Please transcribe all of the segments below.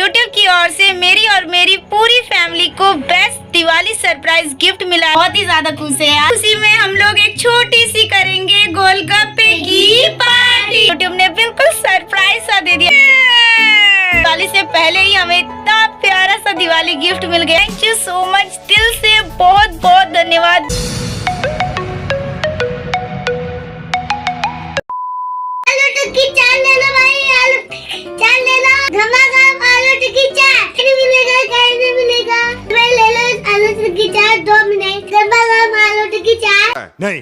YouTube की ओर से मेरी और मेरी पूरी फैमिली को बेस्ट दिवाली सरप्राइज गिफ्ट मिला है। बहुत ही ज्यादा खुश है यार। उसी में हम लोग एक छोटी सी करेंगे गोलगप्पे की पार्टी। यूट्यूब ने बिल्कुल सरप्राइज सा दे दिया। दिवाली से पहले ही हमें इतना प्यारा सा दिवाली गिफ्ट मिल गया। थैंक यू सो मच, दिल से बहुत बहुत धन्यवाद। आलू टिक्की चाट ले लो भाई, आलू चाट ले लो, धमाका आलू टिक्की चाट मिलेगा, कैसे मिलेगा? मैं ले लो आलू टिक्की चाट 2 मिनट, धमाका आलू टिक्की चाट। नहीं।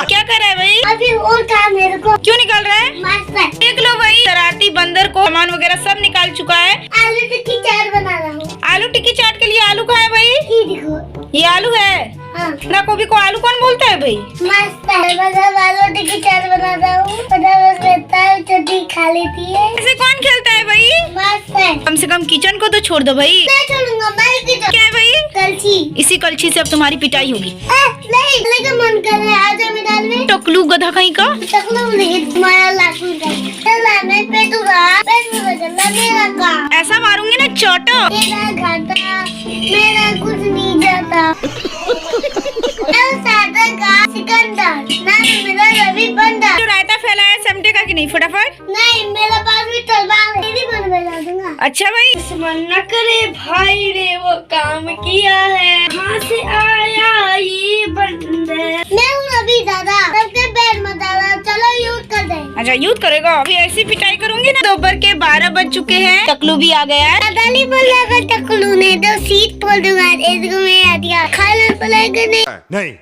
क्या कर रहा है भाई? अभी और काम मेरे को। क्यों निकाल रहा है? मस्त। देख लो भाई, शरारती बंदर को सामान वगैरह सब निकाल चुका है। आलू टिक्की चाट बना रहा हूँ। आलू टिक्की चाट के लिए आलू कहाँ है भाई? ये देखो, ये आलू है। हाँ। ना गोभी को आलू कौन बोलता है भाई? मस्त है, मतलब आलू टिक्की चाट बना रहा हूँ। मतलब रहता है चटनी खा लेती है। ऐसे कौन खेलता है भाई? मस्त है। कम से कम किचन को तो छोड़ दो भाई। मैं छोड़ूंगा, मैं किचन। क्या है भाई? कलछी। इसी कलछी से अब तुम्हारी पिटाई होगी। नहीं, लेकिन मन कर रहा है, आजा मैदान में। टकलू गधा कहीं का। तकलो नहीं, तुम्हारा लाखों का। चला मैं पेटूंगा, पेटूंगा मेरा काम। ऐसा मारूंगी ना चोटो। मेरा घाटा, मेरा कुछ नहीं जाता। मैं सादा का सिकंदर, ना मेरा रवि बंदर। जो रायता फैलाया समटेगा कि नहीं फटाफट? नहीं, मेरा पास भी तलवार है, मेरी बन बना दूंगा। अच्छा भाई। दुश्मन न करे भाई ने वो काम किया है, कहाँ से आया ये बंदर। मैं हूँ अभी दादा, सबके पैर मत डाला, चलो यूज कर दे। अच्छा यूज करेगा? अभी ऐसी पिटाई करूंगी ना। दोपहर के 12 बज चुके हैं, टकलू भी आ गया है। दादा नहीं बोल रहा टकलू ने तो सीट बोल दूंगा, इसको मैं आ दिया खाना पड़ेगा नहीं। नहीं।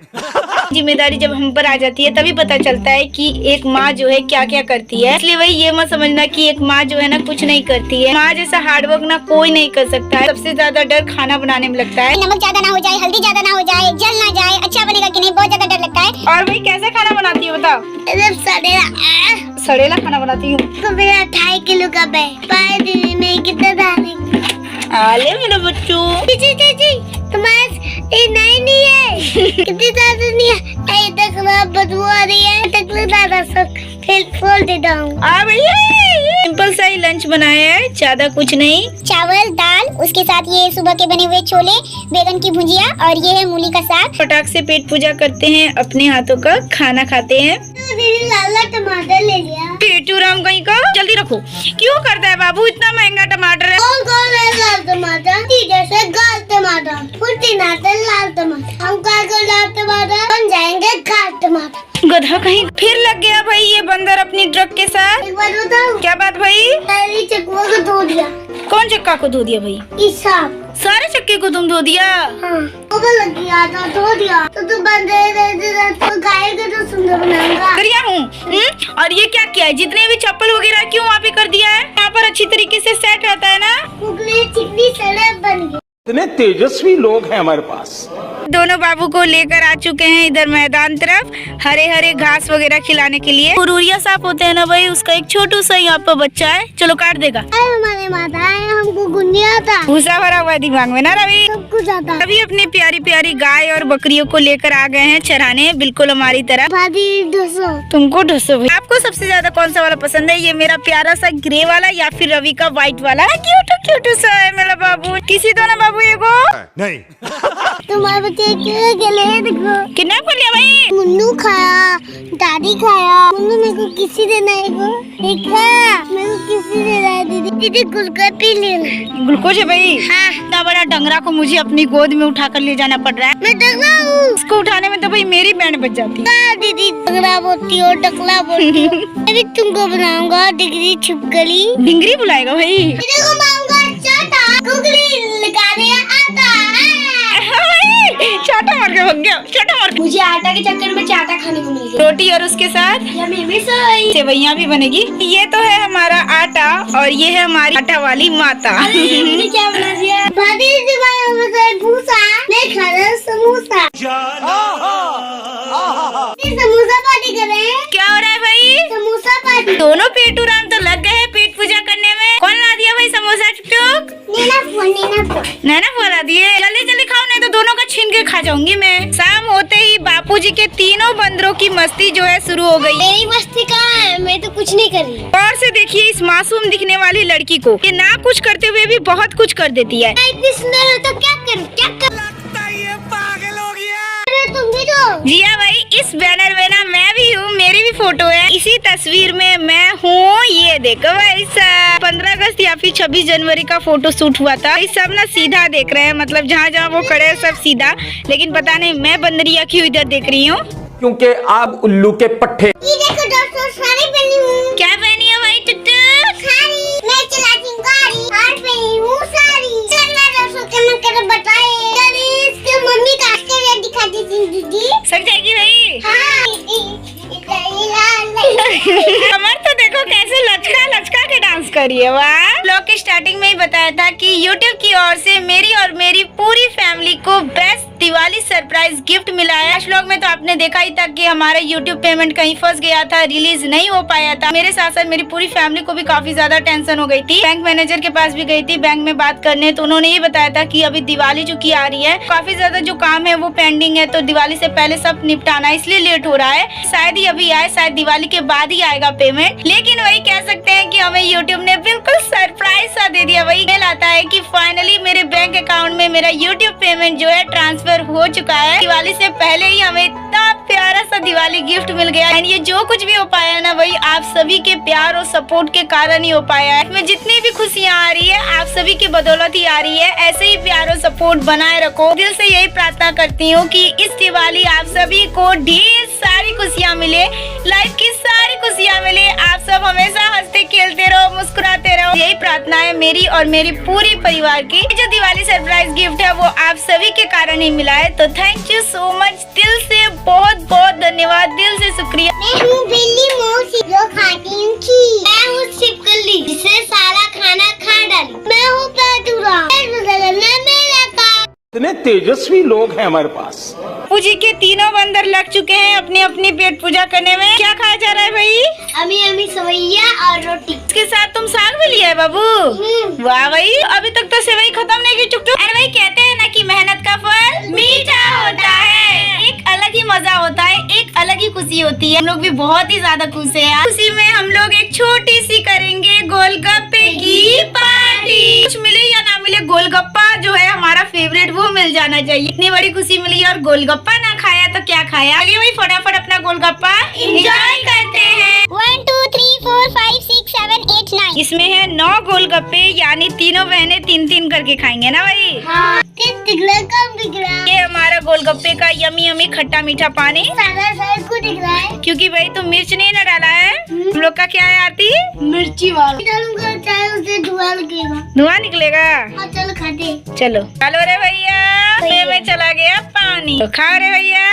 जिम्मेदारी जब हम पर आ जाती है तभी पता चलता है कि एक माँ जो है क्या क्या करती है। इसलिए वही ये मत समझना कि एक माँ जो है ना कुछ नहीं करती है। माँ जैसा हार्डवर्क ना कोई नहीं कर सकता है। सबसे ज्यादा डर खाना बनाने में लगता है। नमक ज्यादा ना हो जाए, हल्दी ज्यादा ना हो जाए, जल ना जाए, अच्छा बनेगा कि नहीं, बहुत ज्यादा डर लगता है। और भाई कैसे खाना बनाती है बताओ? सड़ेला खाना बनाती हूँ। तो मेरा 2.5 किलो का बैग 5 दिन में कितना डालेंगे? आले मेरे बच्चों। जी तुम्हारे ये नहीं है। कितनी ज्यादा नहीं है, ऐ तक ना बदबू आ रही है, तक ज्यादा सब फिर खोल देता हूँ। भैया सिंपल सा ही लंच बनाया है, ज्यादा कुछ नहीं। चावल दाल, उसके साथ ये सुबह के बने हुए छोले, बैगन की भुजिया और ये है मूली का साग। फटाक से पेट पूजा करते हैं, अपने हाथों का खाना खाते हैं। लाला टमाटर ले लिया। पेटू राम कहीं का, जल्दी रखो। क्यों करता है बाबू इतना महंगा टमाटर है? कौन है लाल टमाटर? जैसे गाल टमाटर, फुर्तीनाते लाल टमाटर। हम लाल टमाटर बन जाएंगे गाल टमाटर। गधा कहीं फिर लग गया भाई ये बंदर अपनी ट्रक के साथ। एक बात बताऊं? क्या बात भाई? पहली चक्कुआ को धो दिया। कौन चक्का को धो दिया भाई? इस सांप। सारे चक्के को तुम धो दिया? हाँ, लग गया था, धो दिया। तो बंदे तो गाय को तो सुंदर बनाऊंगा। करिया हूँ। और ये क्या किया है? जितने भी चप्पल वगैरह क्यों वहाँ पे कर दिया है? यहाँ पर अच्छी तरीके से सेट रहता है ना। उगली चिकनी सड़क बन गई। इतने तेजस्वी लोग हैं हमारे पास। दोनों बाबू को लेकर आ चुके हैं इधर मैदान तरफ, हरे हरे घास वगैरह खिलाने के लिए। उरूरिया सांप होते हैं ना भाई, उसका एक छोटू सा यहाँ पर बच्चा है, चलो काट देगा। हमारे माता है, हमको गुंजिया आता, भूसा भरा हुआ दिमाग में ना रवि। सब कुछ आता। अभी अपनी प्यारी प्यारी गाय और बकरियों को लेकर आ गए हैं चराने, बिल्कुल हमारी तरह। भाभी ढोसो। तुमको ढोसो भाई। आपको सबसे ज्यादा कौन सा वाला पसंद है? ये मेरा प्यारा सा ग्रे वाला या फिर रवि का व्हाइट वाला? क्यूट क्यूट सा है मेरा बाबू। किसी दो ना बाबू ये को। नहीं। तुम्हारे बच्चे के लिए देखो, कितना कर लिया भाई? मुन्नू खाया, दादी खाया। मुन्नू मेरे को किसी देना है को? देखा, मेरे को किसी देना है दीदी। दीदी गुलगप्पे लेना। ग्लूकोज है भाई? हाँ। इतना बड़ा डंगरा को मुझे अपनी गोद में उठाकर ले जाना पड़ रहा है। मैं टकला हूँ। इसको उठाने में तो भाई मेरी बैंड बच जाती है। दीदी टकला बोलती हो, टकला बोलती हो। मैं भी तुमको बनाऊंगा डिग्री छिपकली। भिंगरी बुलाएगा भाई? देखो मांगा चाटा, गुगली लगाने आता है। चाटा मार के भाग गया, चाटा मार के। मुझे आटा के चक्कर में चाटा खाने को मिल गया। रोटी और उसके साथ सेवइयाँ भी बनेगी। ये तो है हमारा आटा और ये है हमारी आटा वाली माता। क्या बना दिया? भूसा, मैं खा रहा हूँ समोसा। समोसा पार्टी कर रहे हैं। क्या हो रहा है भाई? समोसा पार्टी। दोनों पेटू राम तो लग गए हैं पेट पूजा करने में। कौन ला दिया भाई समोसा? टुक नीना फोन। नैना फोन ला दिए। जल्दी जल्दी खाओ नहीं तो दोनों का छीन के खा जाऊंगी मैं। शाम होते ही बापूजी के तीनों बंदरों की मस्ती जो है शुरू हो गई। मेरी मस्ती कहाँ है? मैं तो कुछ नहीं कर रही। और से देखिए इस मासूम दिखने वाली लड़की को, ये ना कुछ करते हुए भी बहुत कुछ कर देती है। इतनी सुंदर हो तो क्या कर लगता है ये पागल हो गया। अरे तुम भी तो। जिया भाई, इस बैनर में ना मैं भी हूँ, मेरी भी फोटो है। इसी तस्वीर में मैं हूँ, ये देखो भाई साहब। 15 अगस्त या फिर 26 जनवरी का फोटो शूट हुआ था। इस सब ना सीधा देख रहे हैं, मतलब जहाँ जहाँ वो खड़े हैं सब सीधा, लेकिन पता नहीं मैं बंदरिया क्यों इधर देख रही हूँ। क्योंकि आप उल्लू के पट्टे। ये देखो दोस्तों, साड़ी पहनी हूँ। क्या पहनी है भाई टुट्टू? साड़ी। मैं चलाती हूँ गाड़ी। हार पहनी हूँ साड़ी। चलना दोस्तों के मन कर बताए। चलिए इसके मम्मी का आश्चर्य दिखा देती दीदी। सक जाएगी भाई। कमर तो देखो कैसे लचका लचका के डांस करी है। वाह। ब्लॉग के स्टार्टिंग में ही बताया था कि YouTube की ओर से मेरी और मेरी पूरी फैमिली को बेस्ट दिवाली सरप्राइज गिफ्ट मिला है। आज व्लॉग में तो आपने देखा ही था कि हमारा YouTube पेमेंट कहीं फंस गया था, रिलीज नहीं हो पाया था। मेरे साथ साथ मेरी पूरी फैमिली को भी काफी ज्यादा टेंशन हो गई थी। बैंक मैनेजर के पास भी गई थी बैंक में बात करने, तो उन्होंने ये बताया था कि अभी दिवाली जो की आ रही है, काफी ज्यादा जो काम है वो पेंडिंग है, तो दिवाली से पहले सब निपटाना, इसलिए लेट हो रहा है। शायद ही अभी आए, शायद दिवाली के बाद ही आएगा पेमेंट। लेकिन वही कह सकते हैं कि हमें YouTube ने बिल्कुल सरप्राइज सा दे दिया। वही मेल आता है कि फाइनली मेरे बैंक अकाउंट में मेरा YouTube पेमेंट जो है ट्रांसफर हो चुका है। दिवाली से पहले ही हमें इतना प्यारा सा दिवाली गिफ्ट मिल गया। एंड ये जो कुछ भी हो पाया है ना, वही आप सभी के प्यार और सपोर्ट के कारण ही हो पाया है। इसमें जितनी भी खुशियाँ आ रही है, आप सभी की बदौलत ही आ रही है। ऐसे ही प्यार और सपोर्ट बनाए रखो। दिल से यही प्रार्थना करती हूँ कि इस दिवाली आप सभी को ढेर सारी खुशियाँ मिले, लाइफ की सारी खुशियाँ मिले। आप सब हमेशा हंसते खेलते रहो, मुस्कुराते रहो। यही प्रार्थना है मेरी और मेरी पूरी परिवार की। जो दिवाली सरप्राइज गिफ्ट है वो आप सभी के कारण ही मिला है, तो थैंक यू सो मच। दिल से बहुत बहुत धन्यवाद, दिल से शुक्रिया। मैं हूँ बिल्ली मौसी जो खाती हूँ खीर। मैं हूँ छिपकली जिसे सारा खाना खा डाली। मैं हूँ पेटूरा मेरा काम। इतने तेजस्वी लोग हैं हमारे पास। पूजी के तीनों बंदर लग चुके हैं अपनी अपनी पेट पूजा करने में। क्या खाया जा रहा है भाई? अमी अमी सवैया और रोटी। इसके साथ तुम साग भी लिया है बाबू? वाह भाई, अभी तक तो सेवई खत्म नहीं की चुप। अरे भाई कहते हैं ना कि मेहनत का फल मीठा होता है। एक अलग ही मजा होता है, एक अलग ही खुशी होती है। हम लोग भी बहुत ही ज्यादा खुश है यार। खुशी में हम लोग एक छोटी सी करेंगे गोलगप्पे की पार्टी। कुछ मिले या ना मिले, गोलगप्पा जो है हमारा फेवरेट वो मिल जाना चाहिए। इतनी बड़ी खुशी मिली और गोलगप्पा ना खाया तो क्या खाया। आगे भाई फटाफट अपना गोलगप्पा एंजॉय करते हैं। 1 2 3 4 5 6 7 8 9। इसमें है 9 गोलगप्पे, यानी तीनों बहनें 3-3 करके खाएंगे ना भाई। हाँ। किस दिख रहा है, कम दिख रहा है? ये हमारा गोलगप्पे का यमी यमी खट्टा मीठा पानी। सारा सर को दिख रहा है क्योंकि भाई तुम मिर्च नहीं ना डाला है। हम लोग का क्या है आरती? मिर्ची वाला डालूंगा, चाहे उसे धुआं लगेगा। धुआं निकलेगा। हाँ चलो खाते। चलो चलो रे भैया, में चला गया पानी, तो खाओ रे भैया।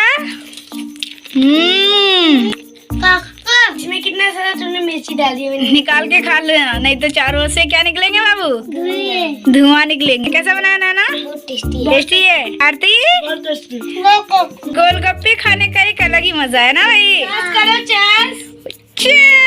इसमें कितना सारा तुमने मिर्ची डाल दी। निकाल के खा लेना, नहीं तो चारों से क्या निकलेंगे बाबू? धुआं निकलेंगे। कैसा बनाना है ना? बहुत टेस्टी है। टेस्टी है आरती। बहुत टेस्टी। गोलगप्पे खाने का एक अलग ही मजा है ना भाई। करो चार्ज। Cheers!